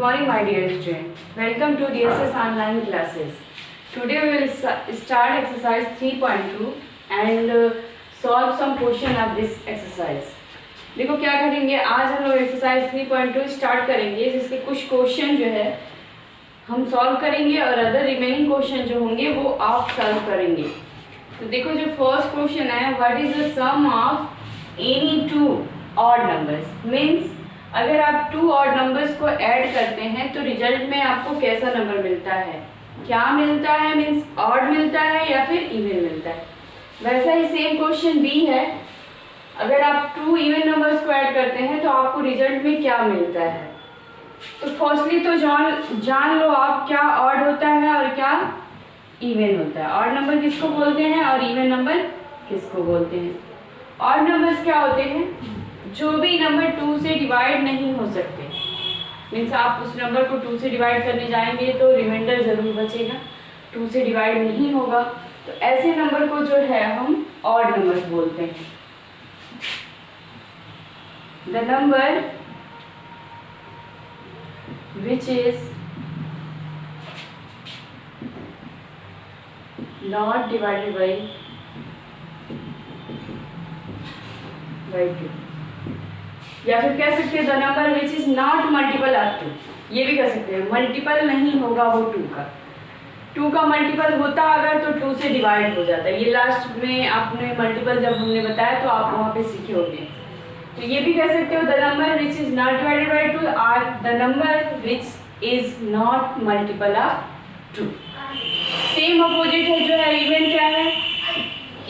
morning, my dear student. Welcome to DSS online classes. Today we will start exercise 3.2 and solve some question of this exercise. देखो क्या करेंगे, आज हम लोग exercise 3.2 start करेंगे, जिसके कुछ क्वेश्चन जो है हम सॉल्व करेंगे और अदर रिमेनिंग क्वेश्चन जो होंगे वो आप सॉल्व करेंगे. तो देखो जो फर्स्ट क्वेश्चन है, what is the sum of any two odd numbers. Means अगर आप टू ऑड नंबर्स को ऐड करते हैं तो रिजल्ट में आपको कैसा नंबर मिलता है, क्या मिलता है, मीन्स ऑड मिलता है या फिर इवन मिलता है. वैसा ही सेम क्वेश्चन बी है, अगर आप टू इवन नंबर्स को ऐड करते हैं तो आपको रिजल्ट में क्या मिलता है. तो फर्स्टली तो जान लो आप क्या ऑड होता है और क्या इवन होता है. ऑड नंबर किसको बोलते हैं और इवन नंबर किसको बोलते हैं. ऑड नंबर्स क्या होते हैं, जो भी नंबर 2 से डिवाइड नहीं हो सकते. मीन्स आप उस नंबर को 2 से डिवाइड करने जाएंगे तो रिमाइंडर ज़रूर बचेगा, 2 से डिवाइड नहीं होगा, तो ऐसे नंबर को जो है हम ऑड नंबर्स बोलते हैं. The number which is not divided by 2, या फिर कह सकते हैं the number which is not multiple of 2. ये भी कह सकते हैं मल्टीपल नहीं होगा वो 2 का मल्टीपल होता अगर तो 2 से डिवाइड हो जाता है. ये लास्ट में आपने मल्टीपल जब हमने बताया तो आप वहाँ पे सीखे होंगे. तो ये भी कह सकते हो the number which is not divided by 2 और the number which is not multiple of 2. Same opposite है जो है इवन. क्या है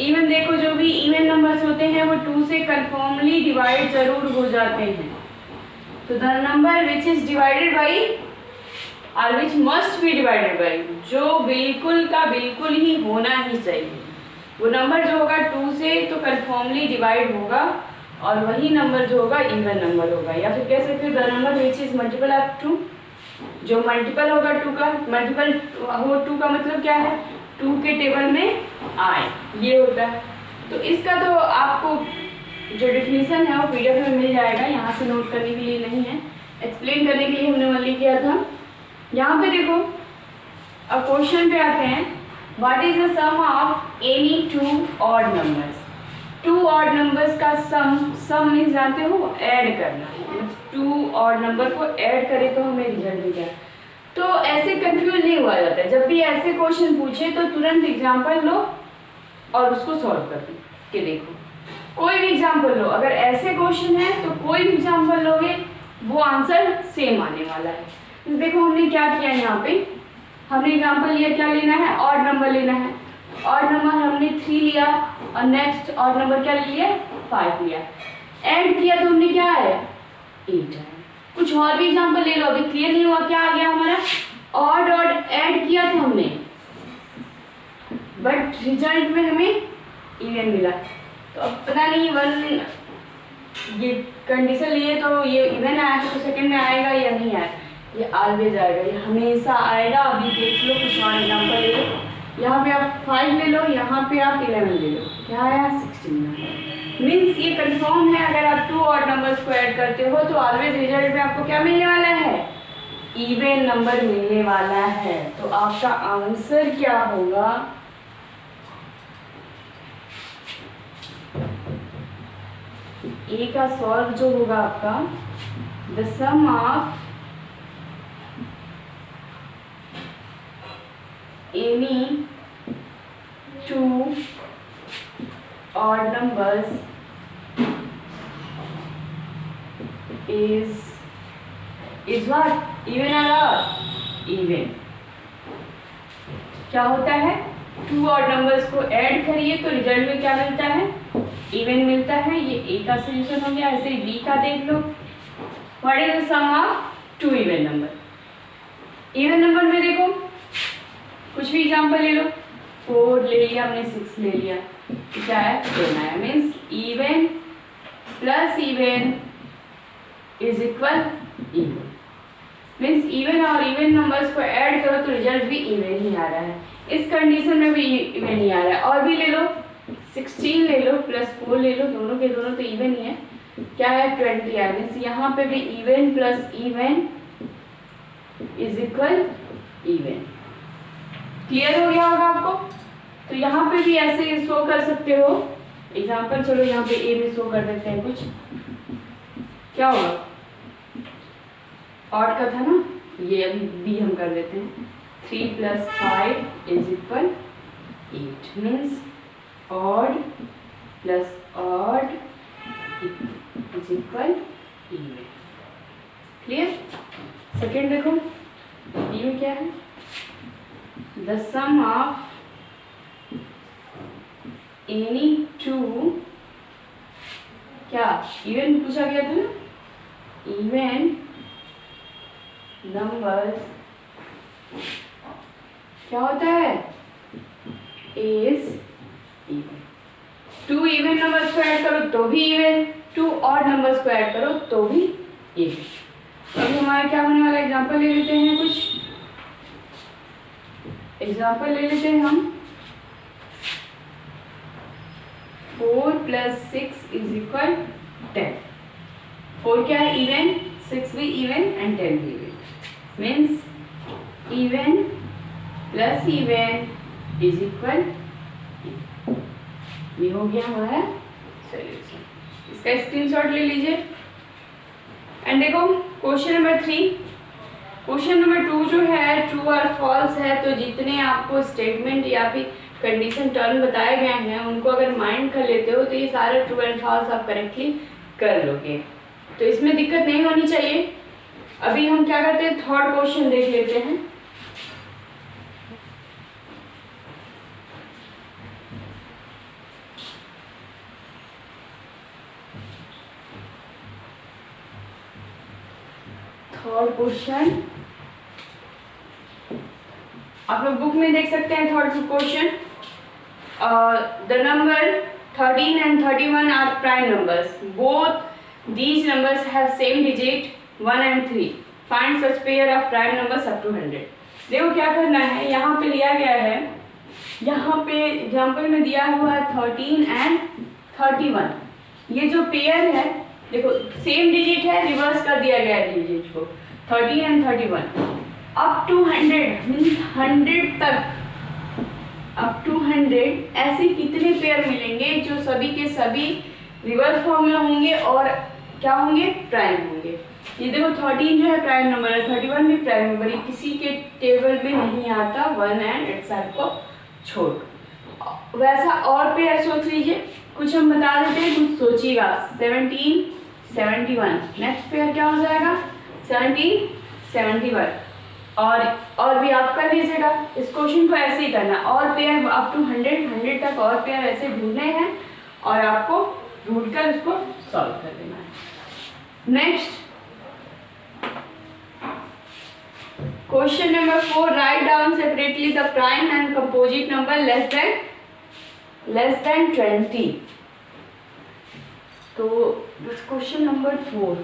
इवन, देखो जो भी इवन नंबर्स होते हैं वो 2 से कन्फर्मली डिवाइड जरूर हो जाते हैं. तो the number which is divided by और which must be divided by, जो बिल्कुल का बिल्कुल ही होना ही चाहिए, वो नंबर जो होगा 2 से तो कन्फर्मली डिवाइड होगा और वही नंबर जो होगा इवन नंबर होगा. या फिर कह सकते हो the number which is multiple of 2, जो मल्टीपल होगा 2 का. मल्टीपल हो 2 का मतलब क्या है, 2 के टेबल में आए, ये होता है. तो इसका तो आपको जो डिफिनीशन है वो पीडीएफ में मिल जाएगा, यहाँ से नोट करने के लिए नहीं है, एक्सप्लेन करने के लिए हमने ओनली किया था. यहाँ पे देखो अब क्वेश्चन पे आते हैं, what is the sum of any two odd numbers. 2 odd numbers का सम मीन्स जानते हो ऐड करना. 2 ऑड नंबर को ऐड करें तो हमें रिजल्ट मिल जाए. तो ऐसे कंफ्यूज नहीं हुआ जाता है. जब भी ऐसे क्वेश्चन पूछे तो तुरंत एग्जाम्पल लो और उसको सॉल्व कर के देखो. कोई भी एग्जाम्पल लो, अगर ऐसे क्वेश्चन है तो कोई भी एग्जाम्पल लोगे वो आंसर सेम आने वाला है. तो देखो हमने क्या किया, यहाँ पे हमने एग्जाम्पल लिया, क्या लेना है, ऑड नंबर लेना है. ऑड नंबर हमने 3 लिया और नेक्स्ट ऑड नंबर क्या लिया, 5 लिया. ऐड किया तो हमने क्या है, 8 है. कुछ और भी एग्जाम्पल ले लो, अभी क्लियर नहीं हुआ. क्या आ गया हमारा, ऑड ऐड किया था हमने बट रिजल्ट में हमें इवन मिला. तो अब पता नहीं ये कंडीशन लिए तो ये इवन आया तो सेकंड में आएगा या नहीं आएगा, ये ऑलवेज आएगा, ये हमेशा आएगा. अभी देख लो कुछ और एग्जाम्पल ले लो. यहाँ पे आप 5 ले लो, यहाँ पे आप 11 ले लो, क्या आया 16. मीन्स ये कंफर्म है, अगर आप 2 ऑड नंबर्स को ऐड करते हो तो ऑलवेज रिजल्ट में आपको क्या मिलने वाला है, इवन नंबर मिलने वाला है. तो आपका आंसर क्या होगा, ए का सॉल्व जो होगा आपका, the sum of any 2 odd numbers is what, even or odd, even. क्या होता है, 2 odd numbers को ऐड करिए तो रिजल्ट में क्या मिलता है, इवन मिलता है. ये ए का सोल्यूशन हो गया. ऐसे बी का देख लो, what is the sum of 2 even number. Even number में देखो कुछ भी एग्जाम्पल ले लो, 4 ले लिया हमने, 6 ले लिया, क्या है 10 आया. Means even plus even is equal even. Means even और इवन नंबर्स को ऐड करो तो रिजल्ट भी इवन ही आ रहा है. इस कंडीशन में भी इवन ही आ रहा है. और भी ले लो, 16 ले लो प्लस 4 ले लो, दोनों के दोनों तो इवन ही है. क्या है 20 है. मीन्स यहाँ पे भी even plus even is equal even. Clear हो गया होगा आपको? तो यहाँ पे भी ऐसे शो कर सकते हो एग्जाम्पल। चलो यहाँ पे ए में शो कर देते हैं कुछ। क्या होगा? ऑड का था ना, ये अभी बी हम कर देते हैं। 3 + 5 is equal 8 means odd plus odd is equal even. Clear? Second देखो, बी में क्या है? The sum of any two, क्या इवन पूछा गया था ना, इवन नंबर्स क्या होता है? Is even. 2 इवन नंबर्स को ऐड करो तो भी इवन, 2 ऑड नंबर्स को ऐड करो तो भी इवन। अभी हमारा क्या होने वाला एग्जांपल ले लेते हैं, कुछ एग्जांपल ले लेते हैं हम। 4 + 6 इज इक्वल 10। 4 क्या है? इवन, 6 भी इवन एंड 10 भी even, means even plus even is equal. ये हो गया हमारा सॉल्यूशन। इसका स्क्रीनशॉट ले लीजिए। एंड देखो क्वेश्चन नंबर 3, क्वेश्चन नंबर 2 जो है ट्रू और फॉल्स है। तो जितने आपको स्टेटमेंट या फिर कंडीशन टर्म बताए गए हैं उनको अगर माइंड कर लेते हो तो ये सारे ट्रू एंड फॉल्स आप करेक्टली कर लोगे, तो इसमें दिक्कत नहीं होनी चाहिए। अभी हम क्या करते हैं, थर्ड क्वेश्चन देख लेते हैं। थर्ड क्वेश्चन आप लोग बुक में देख सकते हैं। Third question, the number 13 and 31 are prime numbers. Both these numbers have same digit 1 and 3. Find such pair of prime numbers up to 100. देखो क्या करना है, यहाँ पे लिया गया है, यहाँ पे एग्जाम्पल में दिया हुआ है 13 and 31। ये जो पेयर है देखो सेम डिजिट है, रिवर्स कर दिया गया है डिजिट को, 13 and 31 अप टू 100 मीन्स 100 तक, अप टू 100 ऐसे कितने पेयर मिलेंगे जो सभी के सभी रिवर्स फॉर्म में होंगे और क्या होंगे? प्राइम होंगे। ये देखो 13 जो है प्राइम नंबर है, 31 भी प्राइम नंबर है, किसी के टेबल में नहीं आता 1 एंड 8 को छोड़। वैसा और पेयर सोच लीजिए, कुछ हम बता देते हैं, कुछ सोचिएगा। 17 71 नेक्स्ट पेयर क्या हो जाएगा? 17 71 और भी आप कर लीजिएगा। इस क्वेश्चन को ऐसे ही करना, और पेयर अप टू 100 तक और पेयर ऐसे ढूंढने हैं और आपको ढूंढकर उसको सॉल्व कर देना है। Next question number 4, write down separately the prime and composite number less than 20। तो question number 4,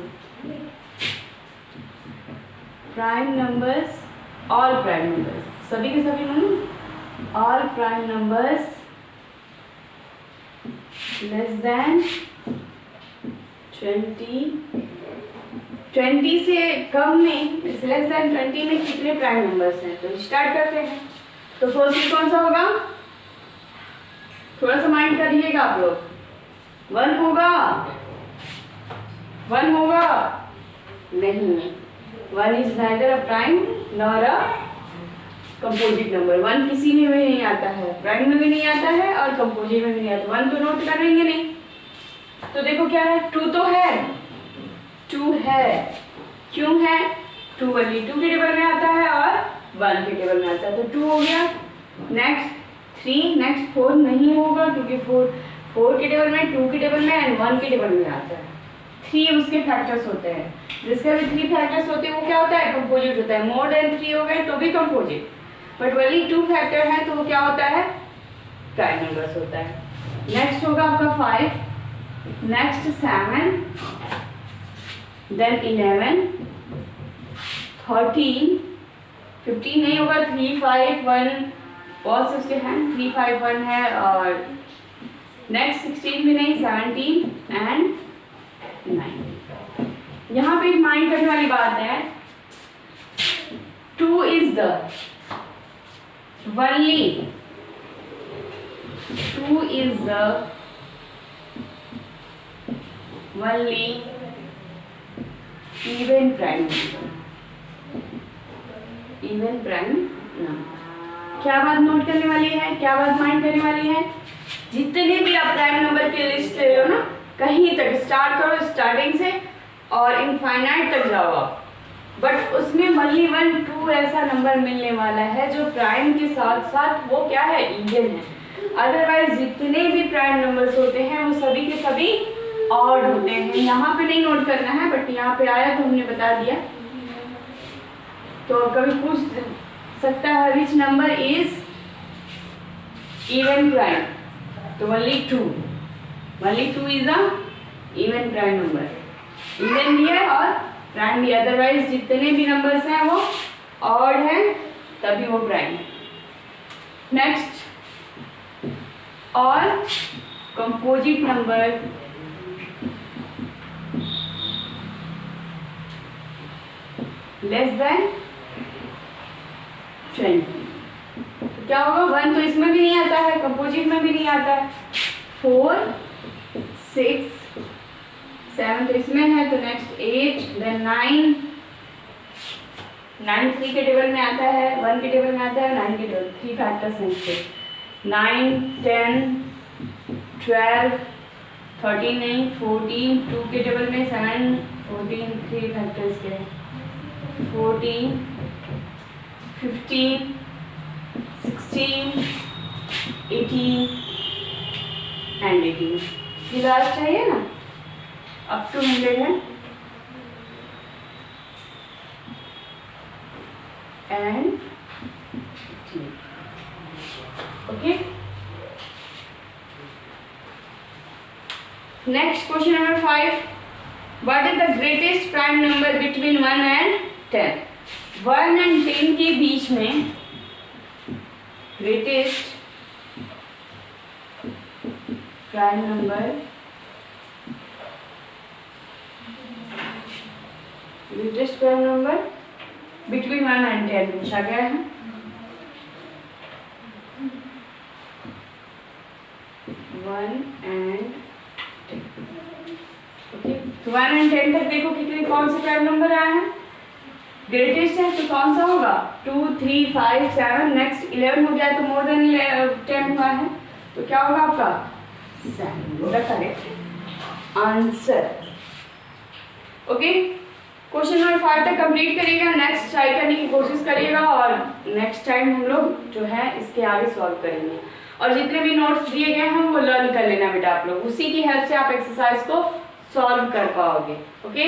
prime numbers, all prime numbers, सभी के सभी मतलब all prime numbers less than 20 से कम में, लेस देन 20 में कितने प्राइम नंबर्स हैं? तो स्टार्ट करते हैं। तो फर्स्ट कौन सा होगा? थोड़ा सा माइंड करिएगा आप लोग। 1 होगा? 1 होगा? नहीं, 1 is neither a prime nor a composite number. 1 किसी में भी नहीं आता है, प्राइम में भी नहीं आता है और कंपोजिट में भी नहीं आता। 1 तो नोट करेंगे नहीं। तो देखो क्या है, 2 तो है, 2 है, क्यों है? 2 वाली 2 के टेबल में आता है और 1 के टेबल में आता है, तो 2 हो गया। नेक्स्ट 3, नेक्स्ट 4 नहीं होगा क्योंकि 4 के टेबल में, 2 के टेबल में एंड 1 के टेबल में आता है। 3 उसके फैक्टर्स होते हैं, जिसके भी 3 फैक्टर्स होते हैं वो क्या होता है? कंपोजिट होता है। मोर देन 3 हो गए तो भी कंपोजिट, बट वही 2 फैक्टर है तो वो क्या होता है? प्राइम नंबर्स होता है। नेक्स्ट होगा आपका 5, नेक्स्ट 7, देन 11, 13, 15 नहीं होगा, 3 5 1 बहुत से उसके हैं, 3 5 1 है, और नेक्स्ट 16 भी नहीं, 17 एंड 9। यहाँ पे एक माइंड करने वाली बात है, 2 is the only 2 is the only even prime number. even prime number. क्या बात नोट करने वाली है, क्या बात माइंड करने वाली है? जितने भी आप प्राइम नंबर की लिस्ट ले लो ना, कहीं तक स्टार्ट करो, स्टार्टिंग से और इनफाइनाइट तक जाओ आप, बट उसमें only 1 2 ऐसा नंबर मिलने वाला है जो प्राइम के साथ साथ वो क्या है, इवन है। अदरवाइज जितने भी प्राइम नंबर्स होते हैं वो सभी के सभी ऑड होते हैं। यहाँ पे नहीं नोट करना है, बट यहाँ पे आया तो हमने बता दिया। तो कभी पूछ सकता है which number is even prime, तो only 2 is the even prime number. Even भी है और प्राइम भी, अदरवाइज जितने भी नंबर्स हैं वो ऑड हैं, तभी वो प्राइम है। नेक्स्ट, और कंपोजिट नंबर लेस देन 20। तो क्या होगा, 1 तो इसमें भी नहीं आता है, कंपोजिट में भी नहीं आता है। 4 6 7 तो इसमें है, तो नेक्स्ट 8 देन 9 3 के टेबल में आता है, 1 के टेबल में आता है, 9 के टेबल, 3 फैक्टर्स हैं इसके। 9 10 12 13 नहीं 14, 2 के टेबल में 7 14 3 फैक्टर्स के, 14 15 16 18 एंड 18। ये लास्ट है ये ना, अप टू 100 है, and okay. Next question number 5, what is the greatest prime number between 1 and 10? 1 and 10 के बीच में greatest prime number, greatest prime number between 1 and 10 पूछा गया है। 1 एंड 10, ओके। तो 1 एंड 10 तक देखो कितने कौन से प्राइम नंबर आए हैं, ग्रेटेस्ट है तो कौन सा होगा, 2 3 5 7, नेक्स्ट 11 हो गया तो मोर देन 10 हुआ है, तो क्या होगा आपका 7 the correct answer. Okay, question number 5 तक कंप्लीट करिएगा, नेक्स्ट ट्राई करने की कोशिश करिएगा और नेक्स्ट टाइम हम लोग जो है इसके आगे सॉल्व करेंगे। और जितने भी नोट्स दिए गए हैं वो लर्न कर लेना बेटा आप लोग, उसी की हेल्प से आप एक्सरसाइज को सॉल्व कर पाओगे। ओके।